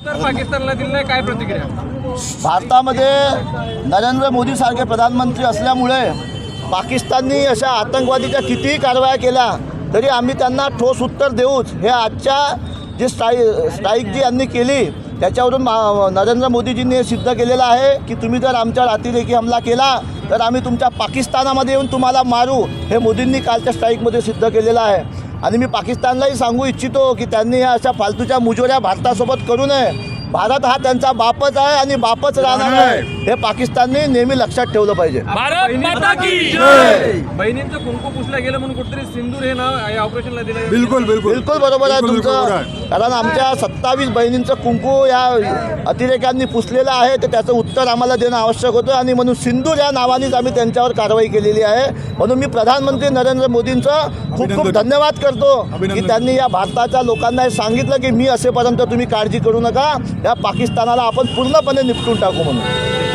तर पाकिस्तानला दिलं काय प्रतिक्रिया? भारतामध्ये नरेंद्र मोदी सारखे प्रधानमंत्री असल्यामुळे पाकिस्ताननी अशा आतंकवादीच्या कितीही कारवाया केल्या तरी आम्ही त्यांना ठोस उत्तर देऊच. हे आजच्या जे स्ट्राईक जी यांनी केली त्याच्यावरून नरेंद्र मोदीजींनी हे सिद्ध केलेलं आहे की तुम्ही जर आमच्यावर अतिरेकी हमला केला तर आम्ही तुमच्या पाकिस्तानामध्ये येऊन तुम्हाला मारू. हे मोदींनी कालच्या स्ट्राईकमध्ये सिद्ध केलेलं आहे. आणि मी पाकिस्तानलाही सांगू इच्छितो की त्यांनी ह्या अशा फालतूच्या मुजोऱ्या भारतासोबत करू नये. भारत हा त्यांचा बापच आहे आणि बापच राहणार आहे. हे पाकिस्तानने नेहमी लक्षात ठेवलं पाहिजे. बहिणींचं कुंकू पुसलं गेलं म्हणून कुठेतरी सिंदूर हे नाव या ऑपरेशनला दिलं. बिलकुल बरोबर आहे तुमचं. कारण आमच्या 27 बहिणींचं कुंकू या अतिरेक्यांनी पुसलेलं आहे तर त्याचं उत्तर आम्हाला देणं आवश्यक होतं आणि म्हणून सिंदूर या नावानेच आम्ही त्यांच्यावर कारवाई केलेली आहे. म्हणून मी प्रधानमंत्री नरेंद्र मोदींचं खूप खूप धन्यवाद करतो की त्यांनी या भारताच्या लोकांना हे सांगितलं की मी असेपर्यंत तुम्ही काळजी करू नका, या पाकिस्तानाला आपण पूर्णपणे निपटून टाकू म्हणून.